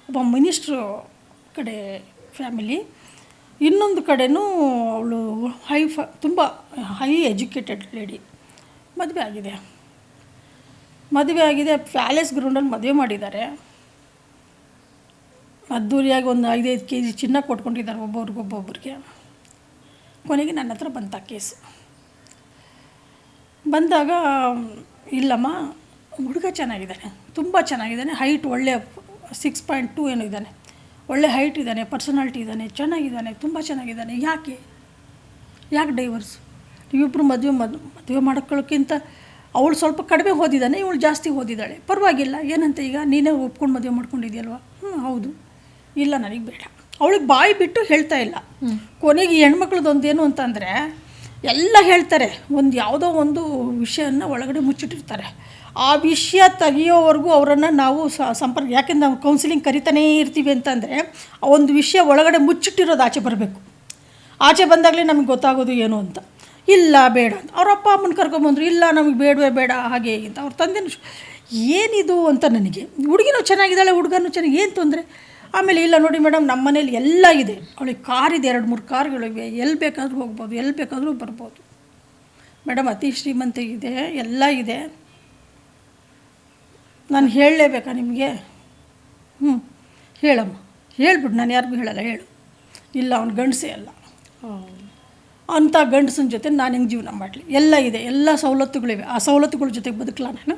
ಒಬ್ಬ ಮಿನಿಸ್ಟ್ರು ಕಡೆ ಫ್ಯಾಮಿಲಿ, ಇನ್ನೊಂದು ಕಡೆನೂ ಅವಳು ತುಂಬ ಹೈ ಎಜುಕೇಟೆಡ್ ಲೇಡಿ. ಮದುವೆ ಆಗಿದೆ, ಪ್ಯಾಲೇಸ್ ಗ್ರೌಂಡಲ್ಲಿ ಮದುವೆ ಮಾಡಿದ್ದಾರೆ. ಅದ್ದೂರಿಯಾಗಿ ಒಂದು 5-5 kg ಚಿನ್ನ ಕೊಟ್ಕೊಂಡಿದ್ದಾರೆ ಒಬ್ಬೊಬ್ರಿಗೆ. ಕೊನೆಗೆ ನನ್ನ ಹತ್ರ ಬಂತ ಕೇಸು. ಬಂದಾಗ, ಇಲ್ಲಮ್ಮ, ಹುಡುಗ ಚೆನ್ನಾಗಿದ್ದಾನೆ, ತುಂಬ ಚೆನ್ನಾಗಿದ್ದಾನೆ, ಹೈಟ್ ಒಳ್ಳೆ 6.2 ಏನೋ ಇದ್ದಾನೆ, ಒಳ್ಳೆ ಹೈಟ್ ಇದ್ದಾನೆ, ಪರ್ಸನಾಲಿಟಿ ಇದ್ದಾನೆ, ಚೆನ್ನಾಗಿದ್ದಾನೆ, ತುಂಬ ಚೆನ್ನಾಗಿದ್ದಾನೆ, ಯಾಕೆ ಡೈವರ್ಸ್? ನೀವಿಬ್ಬರು ಮದುವೆ ಮಾಡ್ಕೊಳ್ಳೋಕ್ಕಿಂತ ಅವಳು ಸ್ವಲ್ಪ ಕಡಿಮೆ ಓದಿದ್ದಾನೆ, ಇವಳು ಜಾಸ್ತಿ ಓದಿದ್ದಾಳೆ, ಪರವಾಗಿಲ್ಲ, ಏನಂತ ಈಗ ನೀನೇ ಒಪ್ಕೊಂಡು ಮದುವೆ ಮಾಡ್ಕೊಂಡಿದ್ಯಲ್ವ? ಹೌದು. ಇಲ್ಲ, ನನಗೆ ಬೇಡ. ಅವಳಿಗೆ ಬಾಯಿ ಬಿಟ್ಟು ಹೇಳ್ತಾ ಇಲ್ಲ. ಕೊನೆಗೆ ಈ ಹೆಣ್ಮಕ್ಳದೊಂದೇನು ಅಂತಂದರೆ, ಎಲ್ಲ ಹೇಳ್ತಾರೆ, ಯಾವುದೋ ಒಂದು ವಿಷಯನ ಒಳಗಡೆ ಮುಚ್ಚಿಟ್ಟಿರ್ತಾರೆ. ಆ ವಿಷಯ ತೆಗಿಯೋವರೆಗೂ ಅವರನ್ನು ನಾವು ಸಂಪರ್ಕ, ಯಾಕೆಂದ್ರೆ ನಾವು ಕೌನ್ಸಿಲಿಂಗ್ ಕರಿತಾನೇ ಇರ್ತೀವಿ ಅಂತಂದರೆ, ಆ ಒಂದು ವಿಷಯ ಒಳಗಡೆ ಮುಚ್ಚಿಟ್ಟಿರೋದು ಆಚೆ ಬರಬೇಕು. ಆಚೆ ಬಂದಾಗಲೇ ನಮಗೆ ಗೊತ್ತಾಗೋದು ಏನು ಅಂತ. ಇಲ್ಲ, ಬೇಡ ಅಂತ ಅವ್ರ ಅಪ್ಪ ಅಮ್ಮನ ಕರ್ಕೊಂಬಂದರು. ಇಲ್ಲ, ನಮಗೆ ಬೇಡವೇ ಬೇಡ, ಹಾಗೆ ಅಂತ ಅವ್ರ ತಂದೆನೂ ಏನಿದು ಅಂತ. ನನಗೆ ಹುಡುಗಿನೂ ಚೆನ್ನಾಗಿದ್ದಾಳೆ, ಹುಡುಗನೂ ಚೆನ್ನಾಗಿ, ಏನು ತೊಂದರೆ? ಆಮೇಲೆ, ಇಲ್ಲ ನೋಡಿ ಮೇಡಮ್, ನಮ್ಮ ಮನೇಲಿ ಎಲ್ಲ ಇದೆ, ಅವಳಿಗೆ ಕಾರಿದೆ, 2-3 ಕಾರ್ಗಳಿವೆ, ಎಲ್ಲಿ ಬೇಕಾದರೂ ಹೋಗ್ಬೋದು, ಎಲ್ಲಿ ಬೇಕಾದರೂ ಬರ್ಬೋದು ಮೇಡಮ್, ಅತಿ ಶ್ರೀಮಂತ ಇದೆ, ಎಲ್ಲ ಇದೆ. ನಾನು ಹೇಳಲೇಬೇಕಾ ನಿಮಗೆ? ಹೇಳಮ್ಮ, ಹೇಳ್ಬಿಡು, ನಾನು ಯಾರಿಗೂ ಹೇಳಲ್ಲ, ಹೇಳು. ಇಲ್ಲ, ಅವ್ನು ಗಂಡಸೇ ಅಲ್ಲ, ಅಂಥ ಗಂಡಸನ ಜೊತೆ ನಾನು ಹೆಂಗೆ ಜೀವನ ಮಾಡಲಿ? ಎಲ್ಲ ಇದೆ, ಎಲ್ಲ ಸವಲತ್ತುಗಳಿವೆ, ಆ ಸವಲತ್ತುಗಳ ಜೊತೆಗೆ ಬದುಕಲ್ಲ ನಾನು?